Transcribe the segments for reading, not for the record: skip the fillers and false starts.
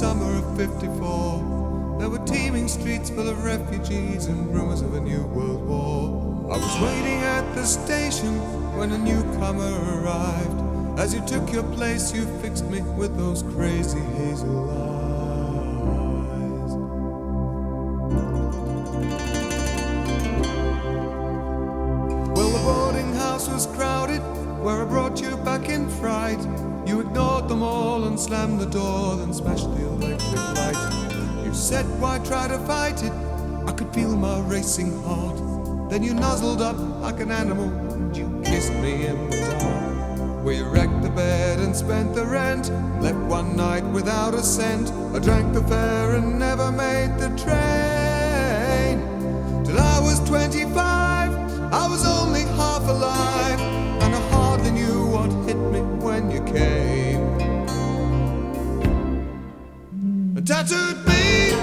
summer of '54. There were teeming streets full of refugees and rumors of a new world war. I was waiting at the station when a newcomer arrived. As you took your place, you fixed me with those crazy hazel eyes. was crowded, where I brought you back in fright. You ignored them all and slammed the door, then smashed the electric light. You said, why try to fight it? I could feel my racing heart. Then you nuzzled up like an animal and you kissed me in the dark. We wrecked the bed and spent the rent, left one night without a cent. I drank the fare and never made the train. Till I was 25, I was only half alive, and I hardly knew what hit me when you came. And tattooed me,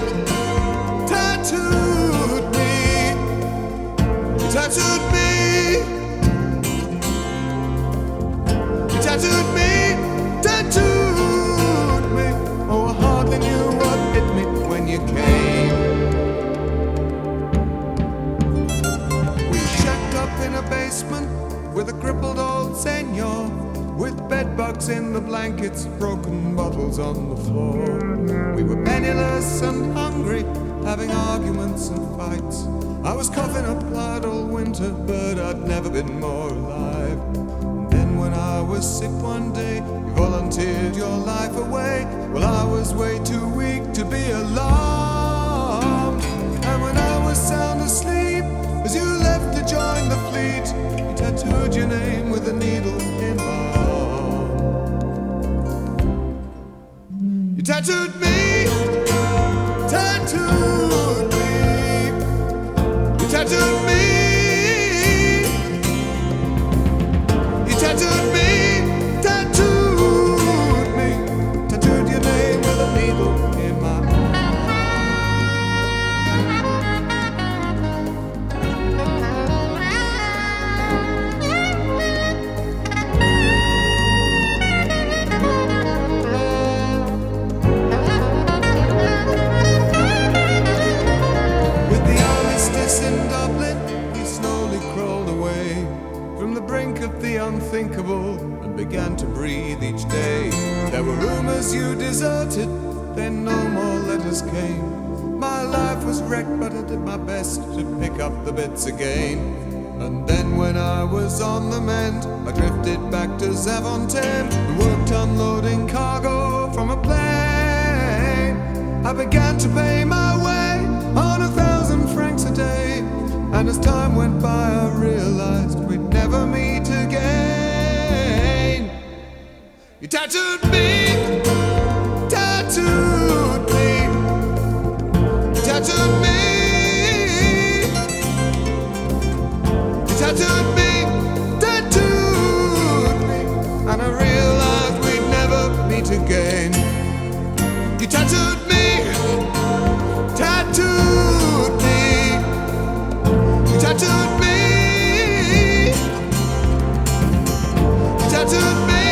tattooed me, you tattooed me, you tattooed me, tattooed me. Oh, I hardly knew what hit me when you came. We shacked up in a basement with a crippled old senor, with bedbugs in the blankets, broken bottles on the floor. We were penniless and hungry, having arguments and fights. I was coughing up blood all winter, but I'd never been more alive. And then when I was sick one day, you volunteered your life away. Well, I was way too weak to be alarmed. And when I was sound asleep, as you left to join the fleet, you tattooed your name with a needle in my arm. You tattooed me, tattooed me, you tattooed me, you tattooed me, tattooed me, tattooed your name with a needle in my arm. In Dublin, he slowly crawled away from the brink of the unthinkable and began to breathe each day. There were rumors you deserted, then no more letters came. My life was wrecked, but I did my best to pick up the bits again. And then when I was on the mend, I drifted back to Zaventem and worked unloading cargo from a plane. I began to pay my way on 1,000 francs a day, and as time went by I realized we'd never meet again. You tattooed me, tattooed me, you tattooed me, you tattooed me, tattooed me, and I realized we'd never meet again. You tattooed me, tattooed me, you tattooed me, you tattooed me,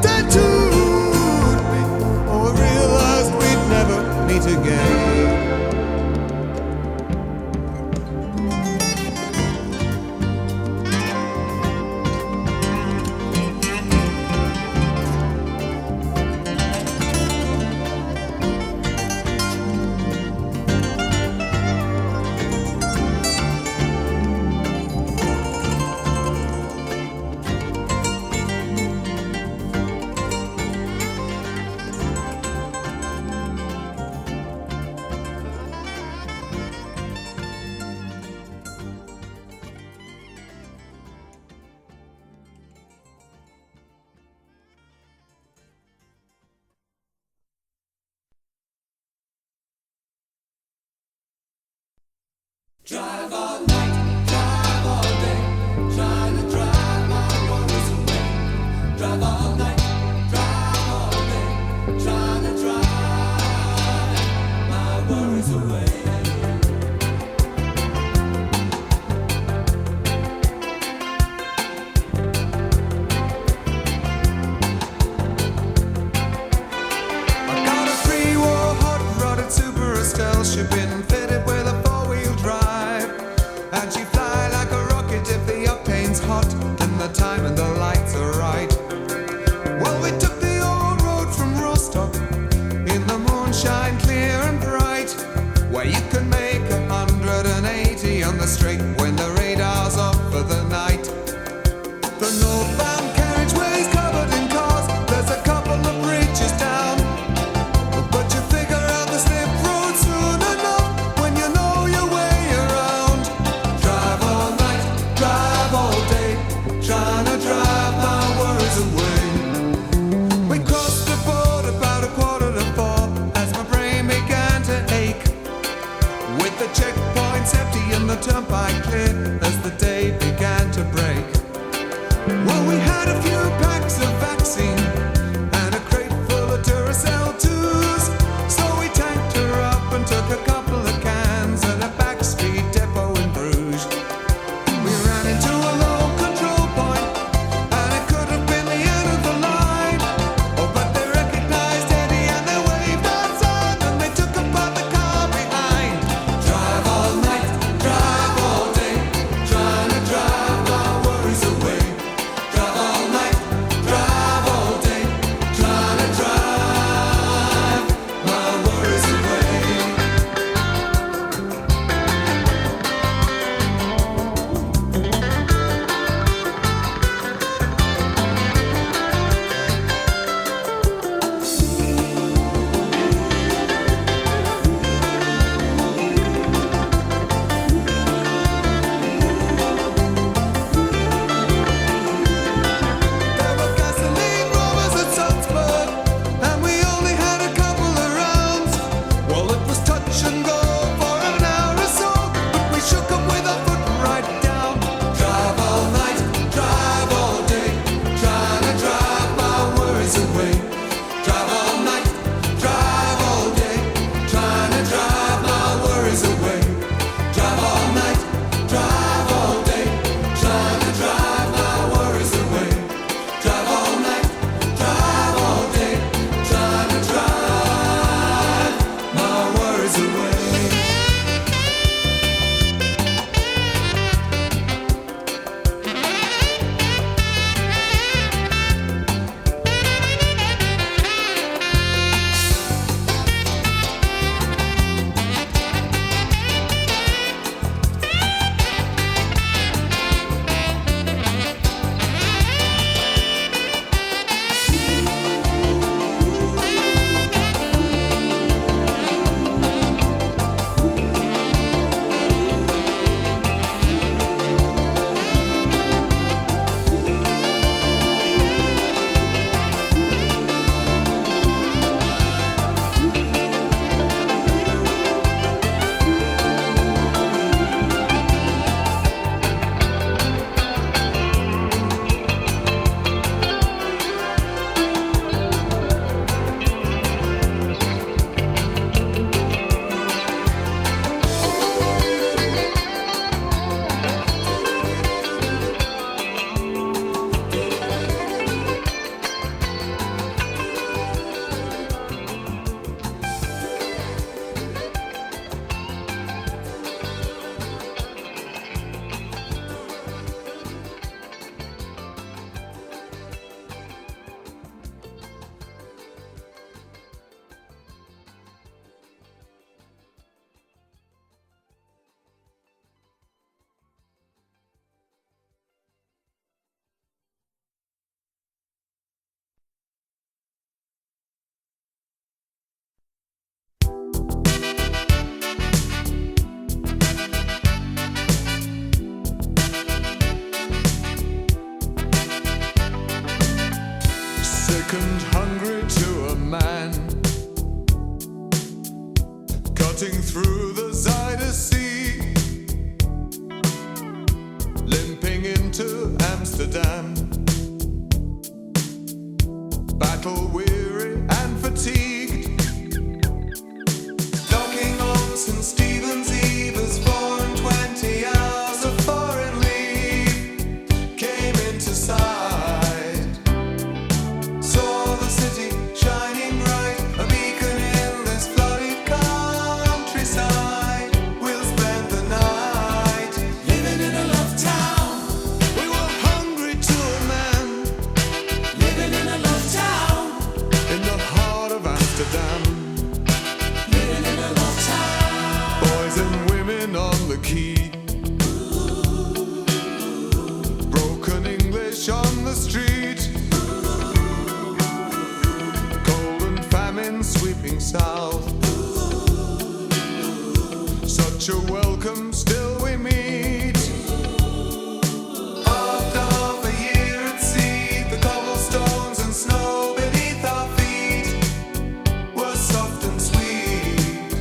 tattooed me. Oh, I realized we'd never meet again. Drive all night, drive all day, trying to drive my worries away. Drive all night, drive all day, trying to drive my worries away. I got a pre-war hot-rodded Super Estelle ship in, fitted with a four-wheel drive. And she fly like a rocket if the octane's hot and the time and the lights are right. Well, we took the old road from Rostock in the moonshine clear and bright, where you can make 180 on the straight when the radar's off for the night. Strutting through the Zuyder Sea, limping into Amsterdam, battle weary and fatigued, docking on St. Stephen's Eve as 4 and 20 hours of foreign leave came into sight. Saw the city shining bright, a beacon in this flooded countryside. We'll spend the night living in a love town. We were hungry to a man, living in a love town, in the heart of Amsterdam, living in a love town. Boys and women on the quay, broken English on the street, cold and famine sweeping south. Such a welcome still we meet. After half a year at sea, the cobblestones and snow beneath our feet were soft and sweet.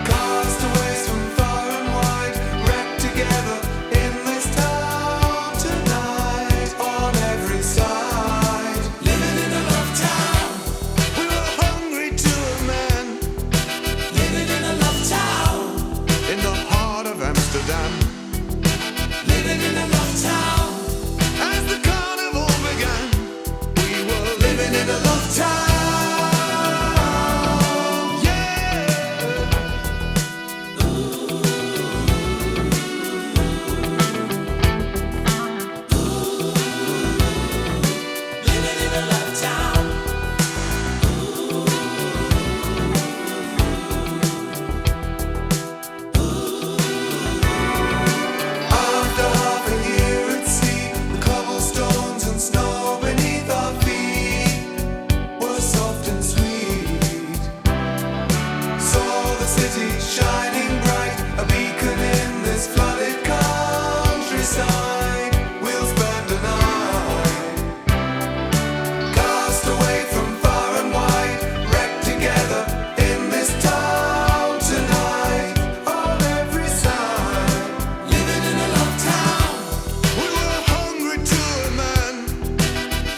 Castaways from far and wide, wrecked together in this town tonight. On every side, living in a love town. We were hungry to a man, living in a love town, in the heart of Amsterdam, living in a love town. As the carnival began, we were living in a love town. Yeah. Living in a love town. After half a year at sea, the cobblestones and snow beneath our feet were soft and sweet. Saw the city shining bright, a beacon in this flooded countryside. We'll spend a night, cast away from far and wide, wrecked together in this town tonight. On every side, living in a love town. We were hungry to a man,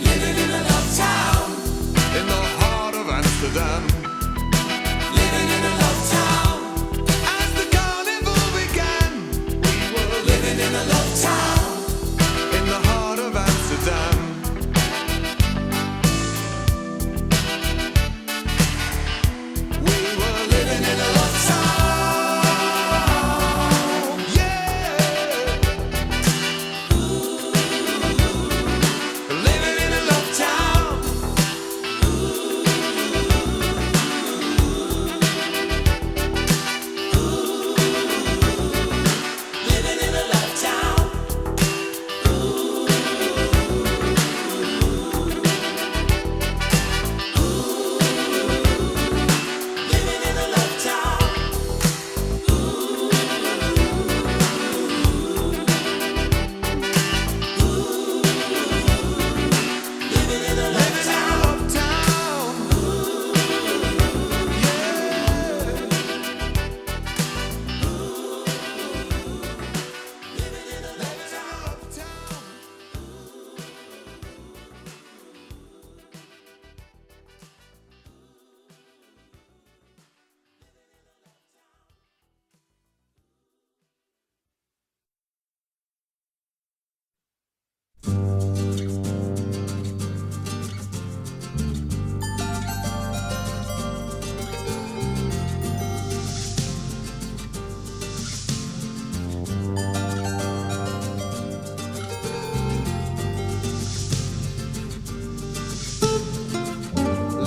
living in a love town, in the heart of Amsterdam, living in a love town. As the carnival began, we were living in a love town, in the heart of Amsterdam. We were living in a love town. Yeah. Living in a love town. Living in a love town. Living in a love town. Living in a love town. Living in a love town.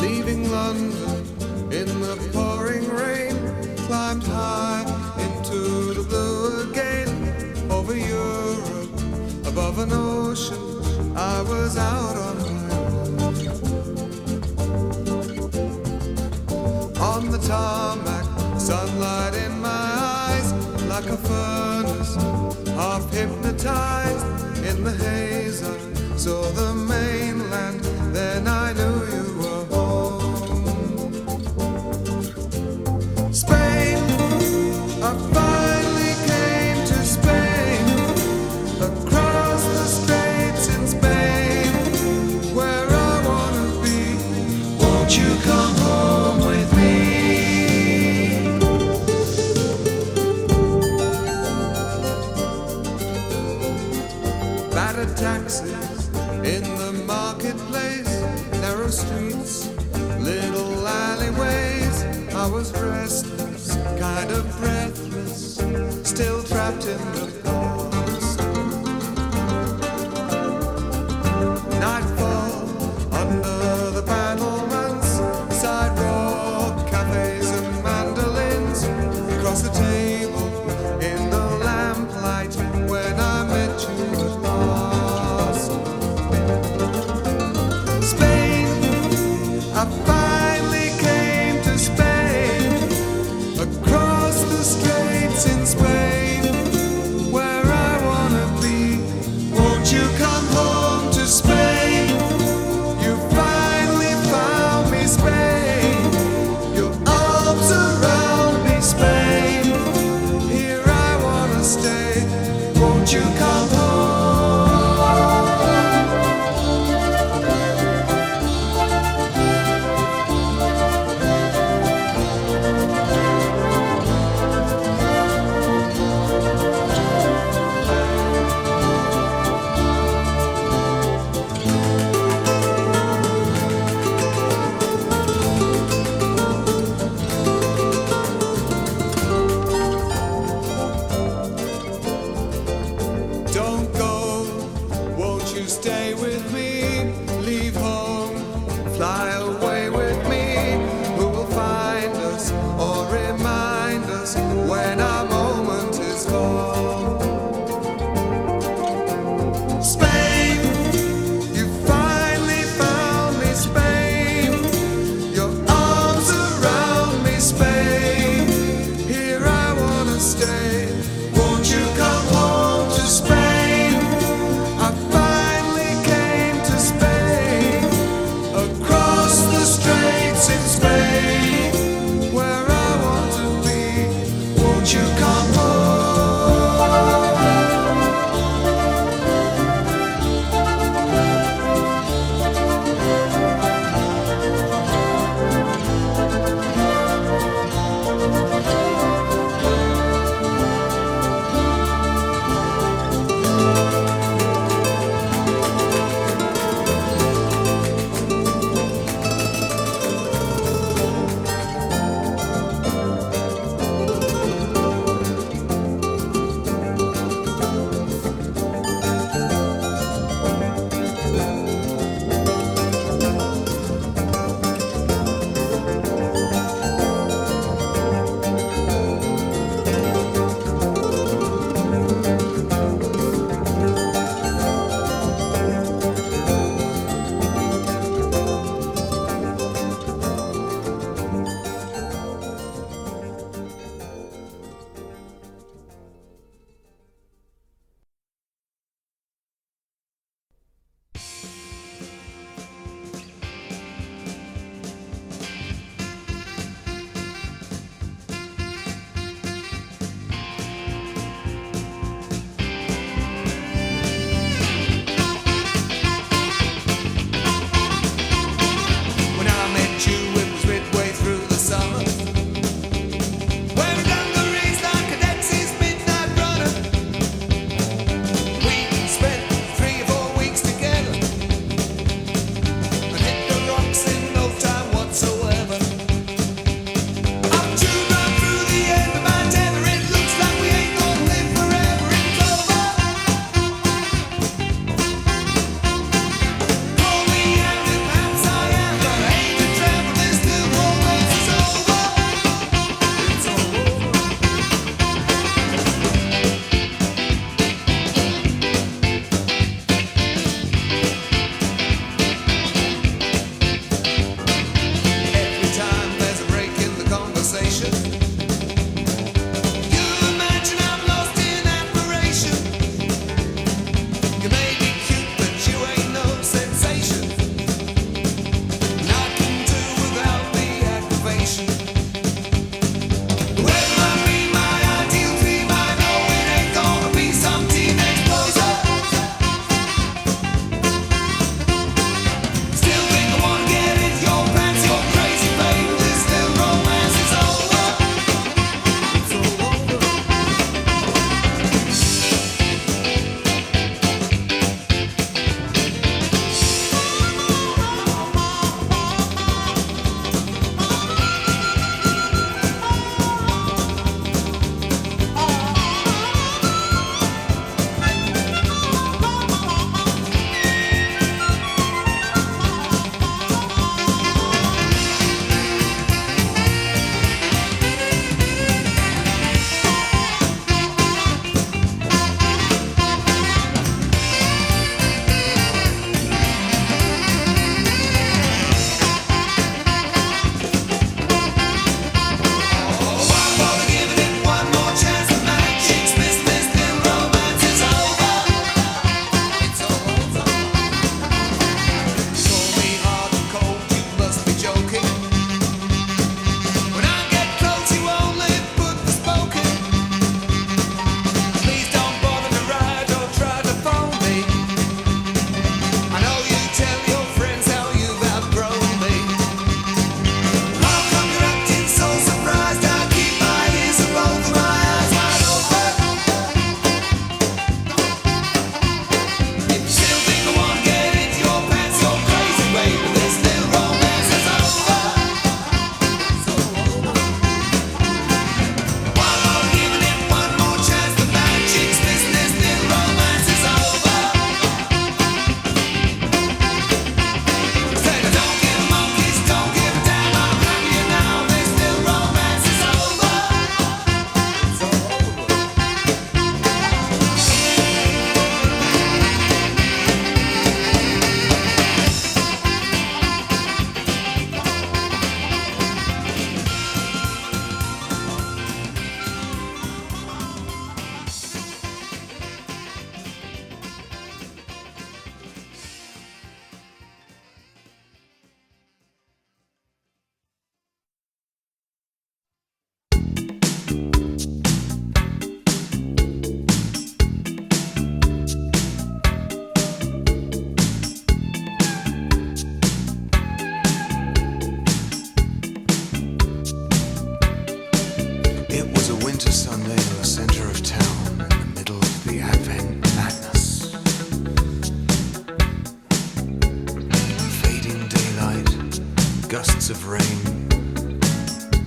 Leaving London in the pouring rain, climbed high into the blue again. Over Europe, above an ocean, I was out on my own. On the tarmac, sunlight in my eyes, like a furnace, half hypnotized. In the haze I saw the mainland, then I knew you were home. I was restless, kind of breathless, still trapped in the past. Nightfall under the battlements, sidewalk cafes and mandolins, across the table in the lamplight when I met you at last. Spain, I finally came to Spain, across the straits in Spain, where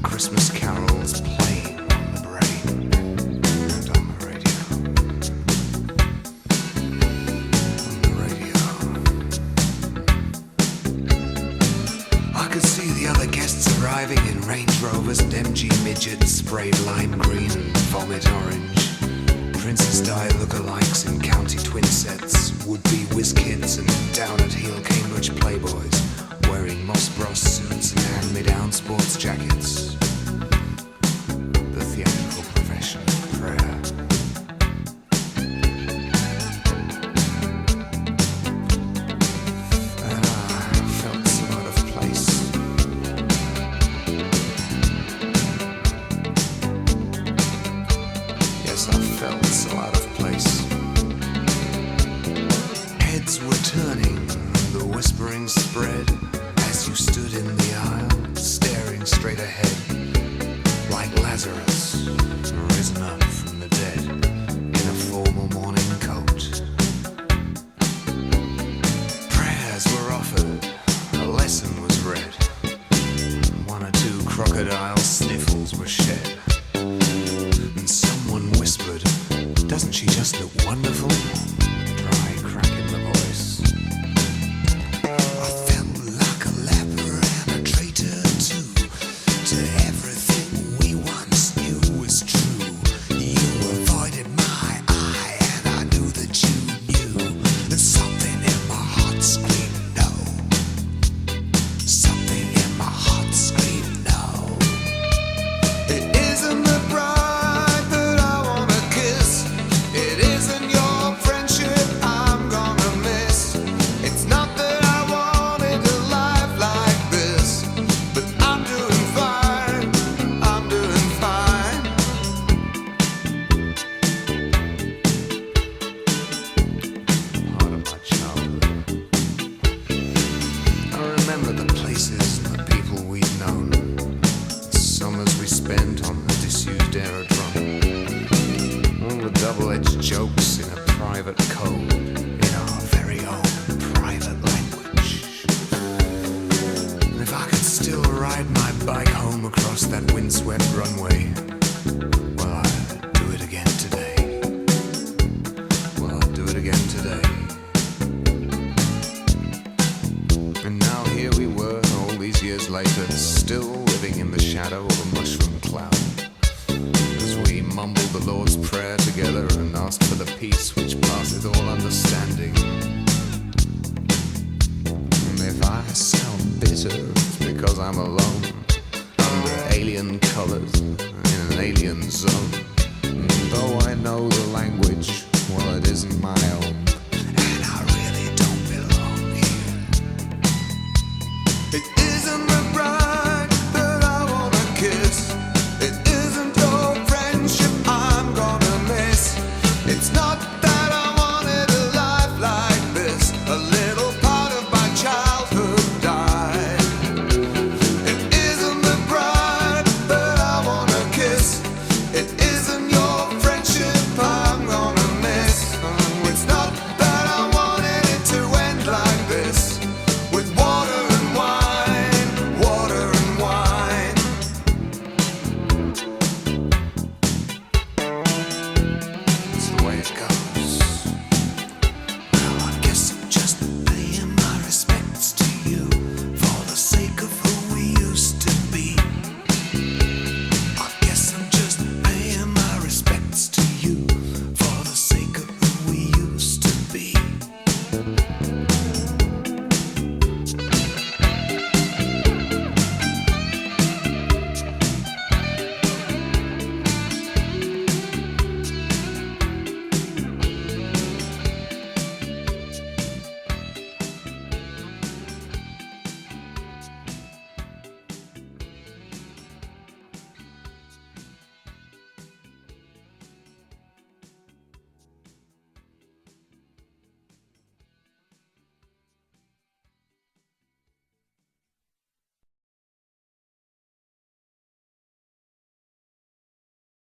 Christmas carols playing on the brain and on the radio. On the radio. I could see the other guests arriving in Range Rovers and MG midgets sprayed lime green and vomit orange. Princess Di lookalikes in county twin sets, would-be whiz kids and down-at-heel Cambridge playboys wearing Moss Bros suits and hand-me-down sports jackets. The theatrical profession of prayer. And I felt so out of place. Yes, I felt so out of place. Heads were turning, the whispering spread as you stood in the aisle, staring straight ahead, like Lazarus, risen up from the dead in a formal morning coat. Prayers were offered, a lesson was read, one or two crocodile sniffles were shed. And someone whispered, "Doesn't she just look wonderful?" Dry crack in the voice. I felt like a leper and a traitor too, to everything we once knew was true. You avoided my eye and I knew that you knew. And something in my heart screamed no. Something in my heart screamed no. It isn't the bride that I wanna kiss. It isn't your friendship I'm gonna miss. It's not that I wanted a life like this, but I'm doing fine. I'm doing fine. Part of my childhood. I remember the places and the people we'd known. Summers we spent on the disused aerodrome. All the double-edged jokes in a private code, in our very own private language. And if I could still ride my bike home across that windswept runway, well, I'd do it again today. Well, I'd do it again today. And now here we were, all these years later, still living in the shadow of a mushroom cloud, as we mumbled the Lord's Prayer together and asked for the peace which passeth all understanding. And if I sound bitter, it's because I'm alone, under alien colors, in an alien zone.